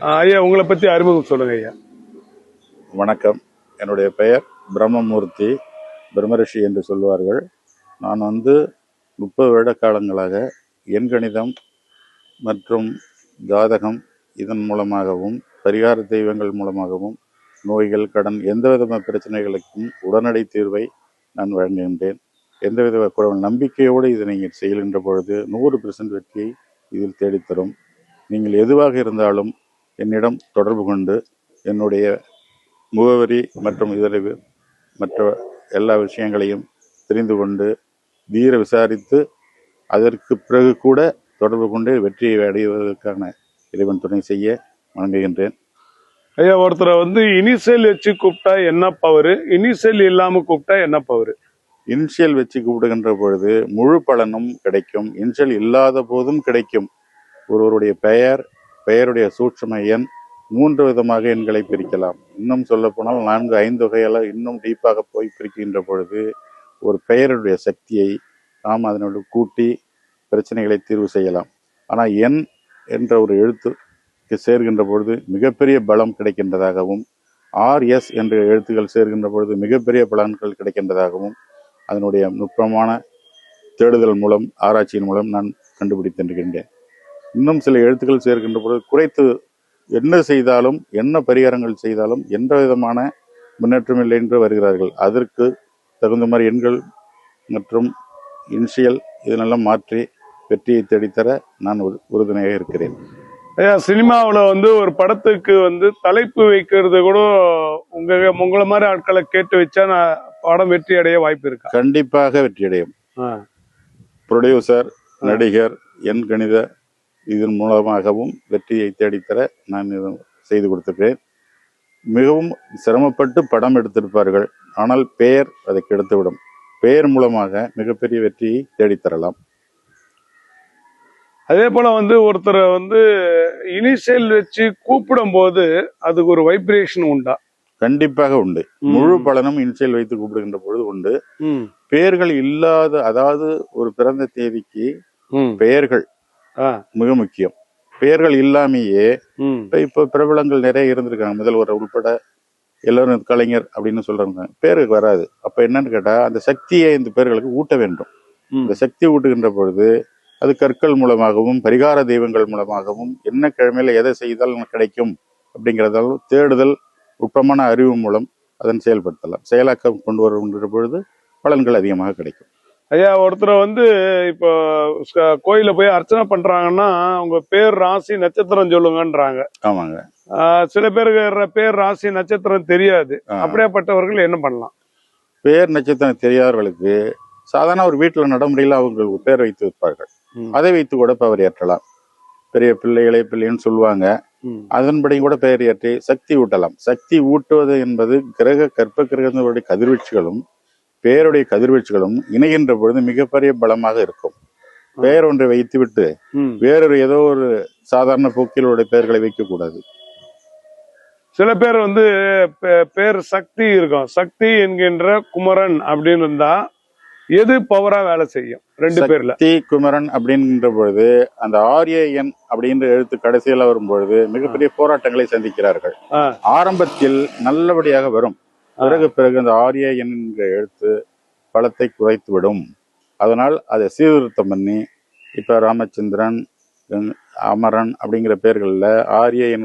ஐயா, உங்களை பத்தி அறிமுகம் சொல்லுங்க ஐயா. வணக்கம். என்னுடைய பெயர் பிரம்மமூர்த்தி, பிரம்மரிஷி என்று சொல்வார்கள். நான் 30 வருட காலங்களாக எண்கணிதம் மற்றும் ஜாதகம் இதன் மூலமாகவும் பரிகார தெய்வங்கள் மூலமாகவும் நோய்கள், கடன், எந்தவித பிரச்சனைகளுக்கும் உடனடி தீர்வை நான் வழங்குகின்றேன். எந்தவித நம்பிக்கையோடு இதை நீங்கள் செய்கின்ற பொழுது 100% வெற்றியை இதில் தேடித்தரும். நீங்கள் எதுவாக இருந்தாலும் என்னிடம் தொடர்பு கொண்டு என்னுடைய முகவரி மற்றும் மற்ற எல்லா விஷயங்களையும் தெரிந்து கொண்டு தீர விசாரித்து அதற்கு பிறகு கூட தொடர்பு கொண்டு வெற்றியை அடைவதற்கான இறைவன் துணை செய்ய வணங்குகின்றேன். ஐயா, ஒருத்தரை இனிஷியல் வச்சு கூப்பிட்டா என்ன பவரு, இனிஷியல் இல்லாம கூப்பிட்டா என்ன பவரு? இனிஷியல் வச்சு கூப்பிடுகின்ற பொழுது முழு பலனும் கிடைக்கும். இனிஷியல் இல்லாத போதும் கிடைக்கும். ஒருவருடைய பெயருடைய சூட்சும எண் 3 விதமாக எண்களை பிரிக்கலாம். இன்னும் சொல்ல போனால் 4-5 வகையால இன்னும் டீப்பாக போய் பிரிக்கின்ற பொழுது ஒரு பெயருடைய சக்தியை நாம் அதனோடு கூட்டி பிரச்சனைகளை தீர்வு செய்யலாம். ஆனால் எண் என்ற ஒரு எழுத்துக்கு சேர்கின்ற பொழுது மிகப்பெரிய பலம் கிடைக்கின்றதாகவும், RS என்ற எழுத்துக்கள் சேர்கின்ற பொழுது மிகப்பெரிய பலன்கள் கிடைக்கின்றதாகவும் அதனுடைய நுட்பமான தேடுதல் மூலம், ஆராய்ச்சியின் மூலம் நான் கண்டுபிடித்திருக்கின்றேன். இன்னும் சில எழுத்துக்கள் சேர்க்கின்ற பொழுது குறைத்து என்ன செய்தாலும், என்ன பரிகாரங்கள் செய்தாலும் எந்த விதமான முன்னேற்றம் இல்லை என்று வருகிறார்கள். அதற்கு தகுந்த மாதிரி எண்கள் மற்றும் இனிஷியல் இதனெல்லாம் மாற்றி வெற்றியை தேடித்தர நான் உறுதுணையாக இருக்கிறேன். ஐயா, சினிமாவில் ஒரு படத்துக்கு தலைப்பு வைக்கிறது கூட உங்களை மாதிரி ஆட்களை கேட்டு வச்சா நான் படம் வெற்றி அடைய வாய்ப்பு இருக்கு. கண்டிப்பாக வெற்றி அடையும். ப்ரொடியூசர், நடிகர், எண் கணித இதன் மூலமாகவும் வெற்றியை தேடித்தர நான் செய்து கொடுத்திருக்கிறேன். மிகவும் சிரமப்பட்டு படம் எடுத்திருப்பார்கள். ஆனால் பெயர் அதை கெடுத்துவிடும். பெயர் மூலமாக மிகப்பெரிய வெற்றியை தேடித்தரலாம். அதே போல ஒருத்தரை இனிஷியல் வச்சு கூப்பிடும் போது அதுக்கு ஒரு வைப்ரேஷன் உண்டா? கண்டிப்பாக உண்டு. முழு பலனும் இனிஷியல் வைத்து கூப்பிடுகின்ற பொழுது உண்டு. பெயர்கள் இல்லாத, அதாவது ஒரு பிறந்த தேதிக்கு பெயர்கள் மிக முக்கியம். பெயர்கள் இல்லாமையே இப்ப பிரபலங்கள் நிறைய இருந்திருக்காங்க. முதல்வர் உள்பட எல்லாரும் கலைஞர் அப்படின்னு சொல்றாங்க. பேருக்கு வராது. அப்ப என்னன்னு கேட்டா, அந்த சக்தியை இந்த பேர்களுக்கு ஊட்ட வேண்டும். இந்த சக்தி ஊட்டுகின்ற பொழுது அது கற்கள் மூலமாகவும் பரிகார தெய்வங்கள் மூலமாகவும் என்ன கிழமையில எதை செய்தால் கிடைக்கும் அப்படிங்கிறதாலும் தேடுதல், நுட்பமான அறிவு மூலம் அதன் செயல்படுத்தலாம். செயலாக்கம் கொண்டு வருகின்ற பொழுது பலன்கள் அதிகமாக கிடைக்கும். ஐயா, ஒருத்தர் இப்போ கோயில போய் அர்ச்சனை பண்றாங்கன்னா உங்க பேர், ராசி, நட்சத்திரம் சொல்லுங்கன்றாங்க. ஆமாங்க. சில பேருக்கு பேர், ராசி, நட்சத்திரம் தெரியாது. அப்படியாப்பட்டவர்கள் என்ன பண்ணலாம்? பேர், நட்சத்திரம் தெரியாதவர்களுக்கு சாதாரண ஒரு வீட்டுல நடைமுறையில் அவங்க பேர் வைத்து வைப்பார்கள். அதை வைத்து கூட பெயர் ஏற்றலாம். பெரிய பிள்ளைகளை பிள்ளைன்னு சொல்லுவாங்க. அதன்படி கூட பெயர் ஏற்றி சக்தி ஊட்டலாம். சக்தி ஊட்டுவது என்பது கற்ப கிரகங்களுடைய கதிர்வீச்சுகளும் பெயருடைய கதிர்வீச்சுகளும் இணைகின்ற பொழுது மிகப்பெரிய பலமாக இருக்கும். பெயர் ஒன்றை வைத்துவிட்டு வேறொரு ஏதோ ஒரு சாதாரண போக்கிலுடைய பெயர்களை வைக்க கூடாது. சில பேர் பேர் சக்தி இருக்கும். சக்தி என்கின்ற குமரன் அப்படின்னு இருந்தா எது பவரா வேலை செய்யும்? 2 பேர்ல சக்தி குமரன் அப்படின்ற பொழுது அந்த RAN அப்படின்ற எழுத்து கடைசியில வரும் பொழுது மிகப்பெரிய போராட்டங்களை சந்திக்கிறார்கள். ஆரம்பத்தில் நல்லபடியாக வரும். பிறகு அந்த RAN என்ற எழுத்து பலத்தை குறைத்து விடும். அதனால் அதை சீர்திருத்தம் பண்ணி இப்ப ராமச்சந்திரன், அமரன் அப்படிங்கிற பெயர்கள்ல RAN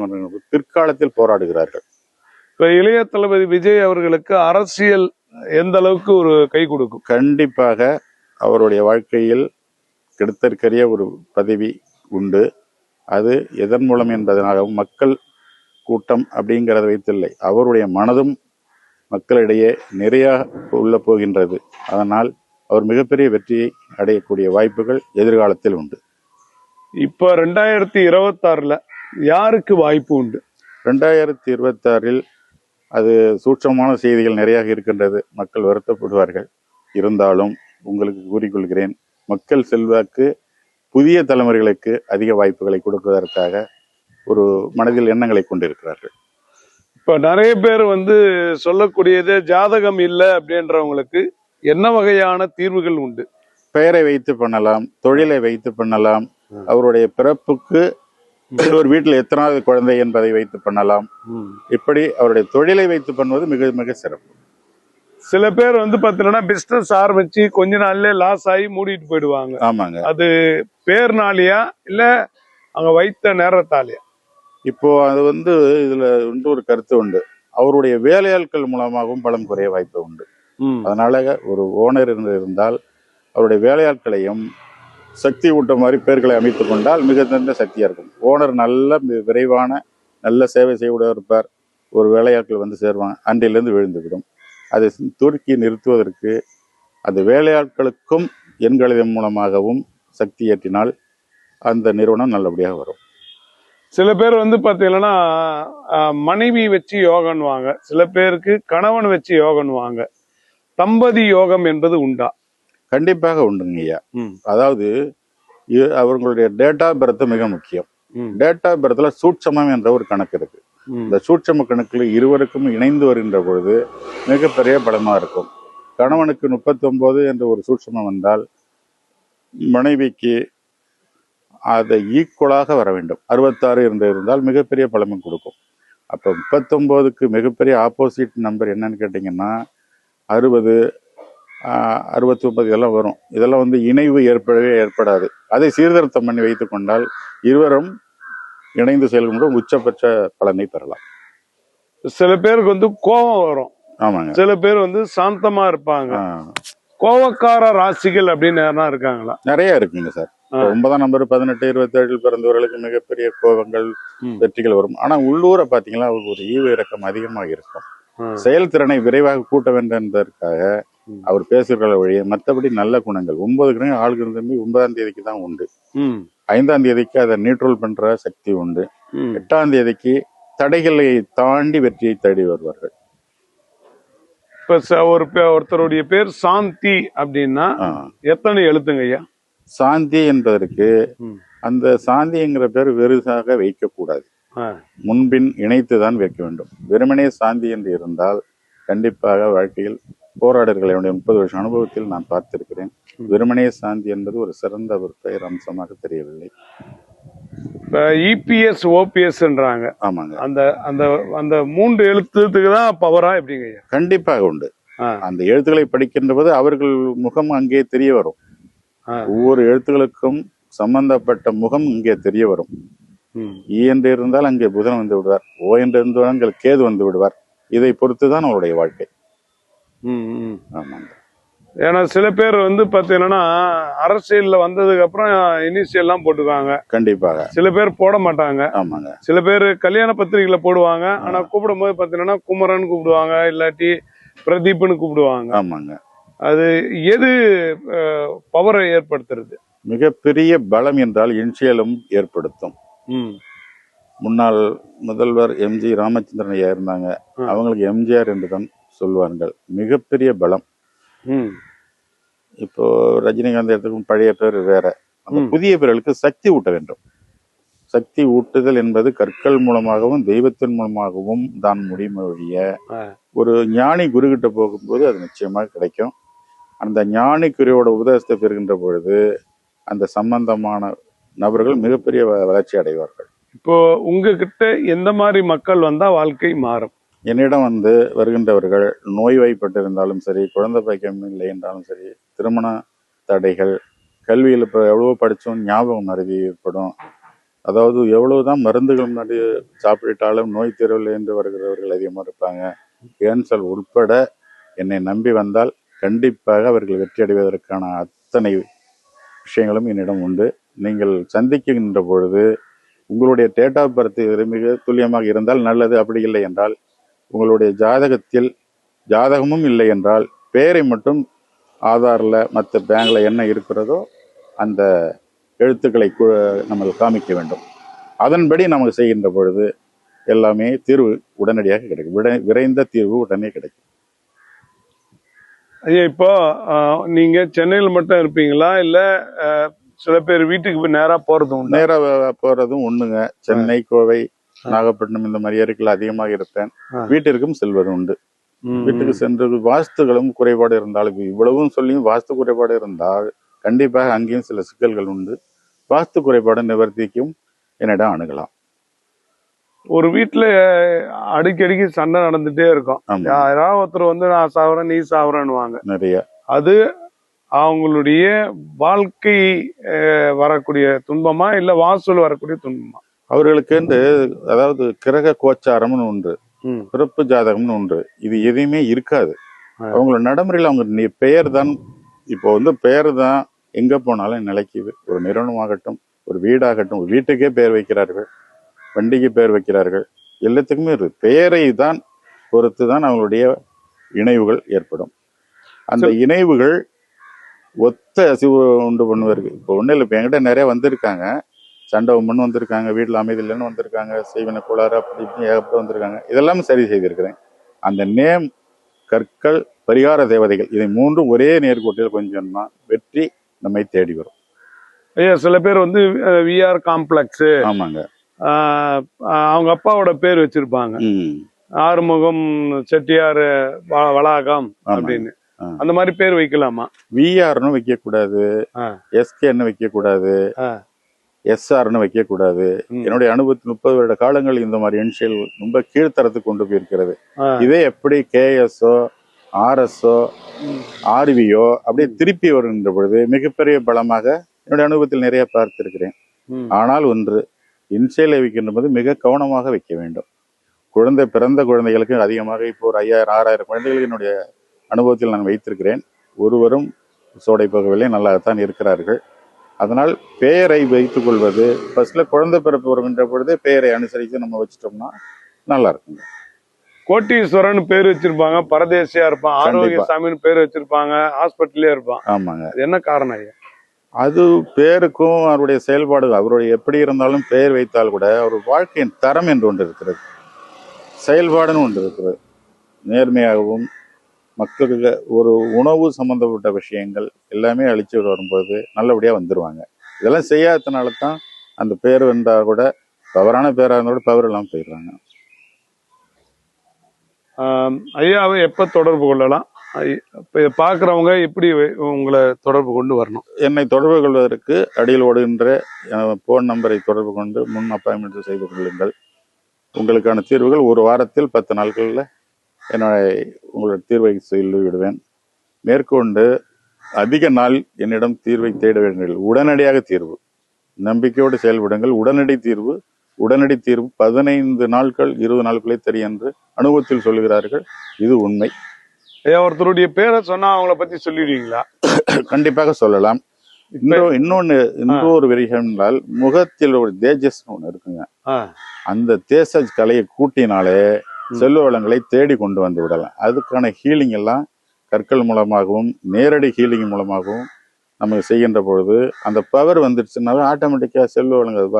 பிற்காலத்தில் போராடுகிறார்கள். இப்ப இளைய தளபதி விஜய் அவர்களுக்கு அரசியல் எந்த அளவுக்கு ஒரு கை கொடுக்கும்? கண்டிப்பாக அவருடைய வாழ்க்கையில் கிடைத்திருக்கிற ஒரு பதவி உண்டு. அது எதன் மூலம் என்பதனாகவும் மக்கள் கூட்டம் அப்படிங்கிறத வைத்தில்லை, அவருடைய மனதும் மக்களிடையே நிறைய உள்ள போகின்றது. அதனால் அவர் மிகப்பெரிய வெற்றியை அடையக்கூடிய வாய்ப்புகள் எதிர்காலத்தில் உண்டு. இப்ப 2026 யாருக்கு வாய்ப்பு உண்டு? 2026 அது சூட்சமான செய்திகள் நிறைய இருக்கின்றது. மக்கள் வருத்தப்படுவார்கள். இருந்தாலும் உங்களுக்கு கூறிக்கொள்கிறேன், மக்கள் செல்வாக்கு புதிய தலைமுறைகளுக்கு அதிக வாய்ப்புகளை கொடுப்பதற்காக ஒரு மனதில் எண்ணங்களை கொண்டிருக்கிறார்கள். இப்ப நிறைய பேர் சொல்லக்கூடியது ஜாதகம் இல்லை அப்படின்றவங்களுக்கு என்ன வகையான தீர்வுகள் உண்டு? பெயரை வைத்து பண்ணலாம், தொழிலை வைத்து பண்ணலாம், அவருடைய பிறப்புக்கு ஒரு வீட்டில் எத்தனாவது குழந்தை என்பதை வைத்து பண்ணலாம். இப்படி அவருடைய தொழிலை வைத்து பண்ணுவது மிக மிக சிறப்பு. சில பேர் வந்து பாத்தீங்கன்னா பிசினஸ் ஆரம்பிச்சு கொஞ்ச நாள்லயே லாஸ் ஆகி மூடிட்டு போயிடுவாங்க. ஆமாங்க. அது பேர்னாலியா இல்ல அங்க வைத்த நேரத்தாலியா? இப்போ அது வந்து இதுல இன்னொரு கருத்து உண்டு. அவருடைய வேலையாட்கள் மூலமாகவும் பலம் குறைய வாய்ப்பு உண்டு. அதனால ஒரு ஓனர் இருந்தால் அவருடைய வேலையாட்களையும் சக்தி ஊட்ட மாதிரி பேர்களை அமைத்துக் கொண்டால் மிக நல்ல சக்தியா இருக்கும். ஓனர் நல்ல விரைவான நல்ல சேவை செய்ய இருப்பார். ஒரு வேலையாட்கள் வந்து சேருவாங்க, அன்றையிலிருந்து விழுந்துவிடும். அதை துருக்கி நிறுத்துவதற்கு அந்த வேலையாட்களுக்கும் எண்கணிதம் மூலமாகவும் சக்தி ஏற்றினால் அந்த நிறுவனம் நல்லபடியாக வரும். சில பேர் வந்து பாத்தீங்கன்னா மனைவி வச்சு யோகன்வாங்க, சில பேருக்கு கணவன் வச்சு யோகன்வாங்க. தம்பதி யோகம் என்பது உண்டா? கண்டிப்பாக உண்டுங்க ஐயா. அதாவது அவர்களுடைய டேட் ஆஃப் பர்த் மிக முக்கியம். டேட் ஆஃப் பர்த்ல சூட்சமம் என்ற ஒரு கணக்கு இருக்கு. இந்த சூட்சம கணக்குல இருவருக்கும் இணைந்து வருகின்ற பொழுது மிகப்பெரிய பலமா இருக்கும். கணவனுக்கு 39 என்ற ஒரு சூட்சமம் வந்தால் மனைவிக்கு அதை ஈக்குவலாக வர வேண்டும். 66 என்று இருந்தால் மிகப்பெரிய பலமும் கொடுக்கும். அப்போ 39க்கு மிகப்பெரிய ஆப்போசிட் நம்பர் என்னன்னு கேட்டீங்கன்னா 60, 69 இதெல்லாம் வரும். இதெல்லாம் வந்து இணைவு ஏற்படாது. அதை சீர்திருத்தம் பண்ணி வைத்துக் கொண்டால் இருவரும் இணைந்து செயல்படும் உச்சபட்ச பலனை பெறலாம். சில பேருக்கு வந்து கோபம் வரும். ஆமாங்க. சில பேர் வந்து சாந்தமா இருப்பாங்க. கோபக்கார ராசிகள் அப்படின்னு இருக்காங்களா? நிறைய இருக்குங்க சார். 9ஆம் நம்பர் 18, 27 பிறந்தவர்களுக்கு மிகப்பெரிய கோபங்கள் வெற்றிகள் வரும். ஆனா உள்ளூரை பாத்தீங்கன்னா அவருக்கு ஒரு ஈவு இறக்கம் அதிகமாக இருக்கும். செயல்திறனை விரைவாக கூட்ட வேண்டும் என்பதற்காக அவர் பேசுகிற வழியை. மற்றபடி நல்ல குணங்கள் 9 கிரகம் ஆளுகிற தம்பி 9ஆம் தேதிக்கு தான் உண்டு. 5ஆம் தேதிக்கு அதை நியூட்ரல் பண்ற சக்தி உண்டு. 8ஆம் தேதிக்கு தடைகளை தாண்டி வெற்றியை தேடி வருவார்கள். இப்ப ஒருத்தருடைய பேர் சாந்தி அப்படின்னா எத்தனை எழுத்துங்க ஐயா? சாந்தி என்பதற்கு அந்த சாந்திங்கிற பேர் வெறுசாக வைக்க கூடாது. முன்பின் இணைத்துதான் வைக்க வேண்டும். வெறுமனே சாந்தி என்று இருந்தால் கண்டிப்பாக வாழ்க்கையில் போராடர்களை 30 வருஷ அனுபவத்தில் நான் பார்த்திருக்கிறேன். வெறுமனே சாந்தி என்பது ஒரு சிறந்த ஒரு பெயர் அம்சமாக தெரியவில்லை. இபிஎஸ் ஓபிஎஸ்ன்றாங்க. ஆமாங்க. அந்த அந்த அந்த 3 எழுத்துக்கு தான் பவரா எப்படிங்க? கண்டிப்பாக உண்டு. அந்த எழுத்துக்களை படிக்கின்ற போது அவர்கள் முகம் அங்கே தெரிய வரும். ஒவ்வொரு எழுத்துக்களுக்கும் சம்பந்தப்பட்ட முகம் இங்கே தெரிய வரும். ஈ என்று இருந்தால் அங்கே புதன் வந்து விடுவார். ஓ என்று இருந்தால் அங்கே கேது வந்து விடுவார். இதை பொறுத்துதான் அவருடைய வாழ்க்கை. ஆமாங்க. ஏன்னா சில பேர் வந்து பாத்தீங்கன்னா அரசியல்ல வந்ததுக்கு அப்புறம் இனிஷியல் எல்லாம் போட்டுக்காங்க. கண்டிப்பாக. சில பேர் போட மாட்டாங்க. ஆமாங்க. சில பேர் கல்யாண பத்திரிகையில போடுவாங்க. ஆனா கூப்பிடும் போது பாத்தீங்கன்னா குமரன் கூப்பிடுவாங்க, இல்லாட்டி பிரதீப்னு கூப்பிடுவாங்க. ஆமாங்க. அது எது பவரை ஏற்படுத்துறது? மிகப்பெரிய பலம் என்றால் இன்சியலும் ஏற்படுத்தும். முன்னாள் முதல்வர் எம்ஜி ராமச்சந்திரன் ஐயா இருந்தாங்க. அவங்களுக்கு எம்ஜிஆர் என்றுதான் சொல்வார்கள். மிகப்பெரிய பலம். இப்போ ரஜினிகாந்த் எடுத்துக்கும் பழைய பேர் வேற. அந்த புதிய பேர்களுக்கு சக்தி ஊட்ட வேண்டும். சக்தி ஊட்டுதல் என்பது கற்கள் மூலமாகவும் தெய்வத்தின் மூலமாகவும் தான் முடியுமே ஒழிய ஒரு ஞானி குருகிட்ட போகும்போது அது நிச்சயமாக கிடைக்கும். அந்த ஞானி குருவோட உபதேசத்தை பெறுகின்ற பொழுது அந்த சம்பந்தமான நபர்கள் மிகப்பெரிய வளர்ச்சி அடைவார்கள். இப்போ உங்ககிட்ட எந்த மாதிரி மக்கள் வந்தா வாழ்க்கை மாறும்? என்னிடம் வந்து வருகின்றவர்கள் நோய்வாய்ப்பட்டிருந்தாலும் சரி, குழந்தை பாக்கியம் இல்லை என்றாலும் சரி, திருமண தடைகள், கல்வியில் இப்போ எவ்வளவோ படித்தோம் ஞாபகம் மறதி ஏற்படும். அதாவது எவ்வளவுதான் மருந்துகள் முன்னாடி சாப்பிட்டாலும் நோய் தீரவில்லை என்று வருகிறவர்கள் அதிகமாக இருப்பாங்க. கேன்சர் உட்பட என்னை நம்பி வந்தால் கண்டிப்பாக அவர்கள் வெற்றி அடைவதற்கான அத்தனை விஷயங்களும் என்னிடம் உண்டு. நீங்கள் சந்திக்கின்ற பொழுது உங்களுடைய டேட் ஆஃப் பர்த் மிக துல்லியமாக இருந்தால் நல்லது. அப்படி இல்லை என்றால் உங்களுடைய ஜாதகத்தில் ஜாதகமும் இல்லை என்றால் பெயரை மட்டும் ஆதாரில் மற்ற பேங்க்ல என்ன இருக்கிறதோ அந்த எழுத்துக்களை நம்ம காமிக்க வேண்டும். அதன்படி நமக்கு செய்கின்ற பொழுது எல்லாமே தீர்வு உடனடியாக கிடைக்கும். விரைந்த தீர்வு உடனே கிடைக்கும். ஐயா, இப்போ நீங்க சென்னையில மட்டும் இருப்பீங்களா இல்ல சில பேர் வீட்டுக்கு நேரா போறதும்? நேரா போறதும் ஒண்ணுங்க. சென்னை, கோவை, நாகப்பட்டினம் இந்த மாதிரி ஏரிகள் அதிகமாக இருப்பேன். வீட்டிற்கும் செல்வது உண்டு. வீட்டுக்கு சென்று வாஸ்துகளும் குறைபாடு இருந்தாலும், இவ்வளவும் சொல்லியும் வாஸ்து குறைபாடு இருந்தால் கண்டிப்பாக அங்கேயும் சில சிக்கல்கள் உண்டு. வாஸ்து குறைபாடு நிவர்த்திக்கும் என்னிடம் அணுகலாம். ஒரு வீட்டுல அடிக்கடிக்கு சண்டை நடந்துட்டே இருக்கும். ஆமா. யாராவது ஒருத்தர் வந்து நான் சாவறேன் நீ சாவறேன்னுவாங்க. நிறைய அது அவங்களுடைய வாழ்க்கை வரக்கூடிய துன்பமா இல்ல வாசல் வரக்கூடிய துன்பமா? அவர்களுக்கு அதாவது கிரக கோச்சாரம்னு ஒன்று, பிறப்பு ஜாதகம்னு ஒன்று, இது எதுவுமே இருக்காது. அவங்களோட நடைமுறையில் அவங்க பெயர் தான். இப்போ பெயர் தான் எங்க போனாலும் நிலைக்குது. ஒரு நிறுவனமாகட்டும், ஒரு வீடாகட்டும், ஒரு வீட்டுக்கே பெயர் வைக்கிறார்கள், வண்டிக்கு பெயர் வைக்கிறார்கள், எல்லாத்துக்குமே இருக்கு. பெயரை தான் பொறுத்து தான் அவங்களுடைய இணைவுகள் ஏற்படும். அந்த இணைவுகள் ஒத்த அசிவு உண்டு பண்ணுவார்கள். இப்போ ஒன்றும் இல்லை, இப்போ என்கிட்ட நிறைய வந்திருக்காங்க, சண்டை ஒன்று வந்திருக்காங்க, வீட்டில் அமைதி இல்லைன்னு வந்திருக்காங்க, செய்வன கோளாறு அப்படி இப்படி ஏகப்பட்டு வந்திருக்காங்க. இதெல்லாம் சரி செய்திருக்கிறேன். அந்த நேம், கற்கள், பரிகார தேவதைகள், இதை மூன்றும் ஒரே நேர்கோட்டில் கொஞ்சம் தான் வெற்றி நம்மை தேடி வரும். ஐயா, சில பேர் வந்து விஆர் காம்ப்ளெக்ஸ், ஆமாங்க, அவங்க அப்பாவோட பேர் வச்சிருப்பாங்க, ஆறுமுகம் செட்டியார் வளாகம் அப்படின்னு. அந்த மாதிரி பேர் வைக்கலாமா? விஆர்னு வைக்க கூடாது, எஸ்கேன்னு வைக்க கூடாது, எஸ்ஆர்னு வைக்க கூடாது. என்னுடைய அனுபவத்தில் 30 வருட காலங்கள் இந்த மாதிரி எண்கள் ரொம்ப கீழ்த்தரத்துக்கு கொண்டு போயிருக்கிறது. இதே எப்படி கேஎஸ்ஓ, ஆர்எஸ்ஓ, ஆர்வியோ அப்படியே திருப்பி வருகின்ற பொழுது மிகப்பெரிய பலமாக என்னுடைய அனுபவத்தில் நிறைய பார்த்திருக்கிறேன். ஆனால் ஒன்று, இன்சேலை வைக்கின்ற போது மிக கவனமாக வைக்க வேண்டும். பிறந்த குழந்தைகளுக்கு அதிகமாக இப்போ ஒரு 5000 6000 குழந்தைகளுக்கு என்னுடைய அனுபவத்தில் நான் வைத்திருக்கிறேன். ஒருவரும் சோடை போகவில்லை, நல்லாத்தான் இருக்கிறார்கள். அதனால் பெயரை வைத்துக் கொள்வது ஃபர்ஸ்ட்ல குழந்தை பிறப்பு வருகின்ற பொழுதே பெயரை அனுசரித்து நம்ம வச்சிட்டோம்னா நல்லா இருக்குங்க. கோட்டீஸ்வரன் பேர் வச்சிருப்பாங்க, பரதேசியா இருப்பான், ஆரோக்கியசாமின்னு பேர் வச்சிருப்பாங்க, ஹாஸ்பிட்டலே இருப்பான். ஆமாங்க. என்ன காரணம் ஐயா? அது பேருக்கும் அவருடைய செயல்பாடு, அவருடைய எப்படி இருந்தாலும் பெயர் வைத்தால் கூட அவர் வாழ்க்கையின் தரம் என்று ஒன்று இருக்கிறது, செயல்பாடுன்னு ஒன்று இருக்கிறது. நேர்மையாகவும் மக்களுக்கு ஒரு உணவு சம்பந்தப்பட்ட விஷயங்கள் எல்லாமே அழிச்சு வரும்போது நல்லபடியா வந்துருவாங்க. இதெல்லாம் செய்யாததுனால தான் அந்த பேர் வந்தா கூட தவறான பேரா இருந்தா கூட பவர் எல்லாம் போயிடுறாங்க. ஐயாவை எப்ப தொடர்பு கொள்ளலாம்? பாக்குறவங்க எப்படி உங்களை தொடர்பு கொண்டு வரணும்? என்னை தொடர்பு கொள்வதற்கு அடியில் ஓடுகின்ற போன் நம்பரை தொடர்பு கொண்டு முன் அப்பாயின்மெண்ட் செய்து கொள்ளுங்கள். உங்களுக்கான தீர்வுகள் ஒரு வாரத்தில் 10 நாட்களில் உங்களோட தீர்வை சொல்லி விடுவேன். மேற்கொண்டு அதிக நாள் என்னிடம் தீர்வை தேட வேண்டிய உடனடியாக தீர்வு, நம்பிக்கையோடு செயல்படுங்கள். உடனடி தீர்வு 15 நாட்கள் 20 நாட்களே தெரியும் என்று அனுபவத்தில் சொல்லுகிறார்கள். இது உண்மை. ஒருத்தருடைய பேரை சொன்னா அவங்கள பத்தி சொல்லிடுவீங்களா? கண்டிப்பாக சொல்லலாம். இன்னொரு விஷயம் என்றால், முகத்தில் ஒரு தேஜஸ் ஒண்ணு இருக்குங்க. அந்த தேஜஸ் கலையை கூட்டினாலே செல்வ வளங்களை தேடி கொண்டு வந்து விடலாம். அதுக்கான ஹீலிங் எல்லாம் கற்கள் மூலமாகவும் நேரடி ஹீலிங் மூலமாகவும் நம்ம செய்கின்ற பொழுது அந்த பவர் வந்துடுச்சுன்னாவே ஆட்டோமேட்டிக்கா செல்வ வளங்கள்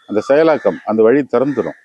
அந்த செயலாக்கம் அந்த வழி திறந்துடும்.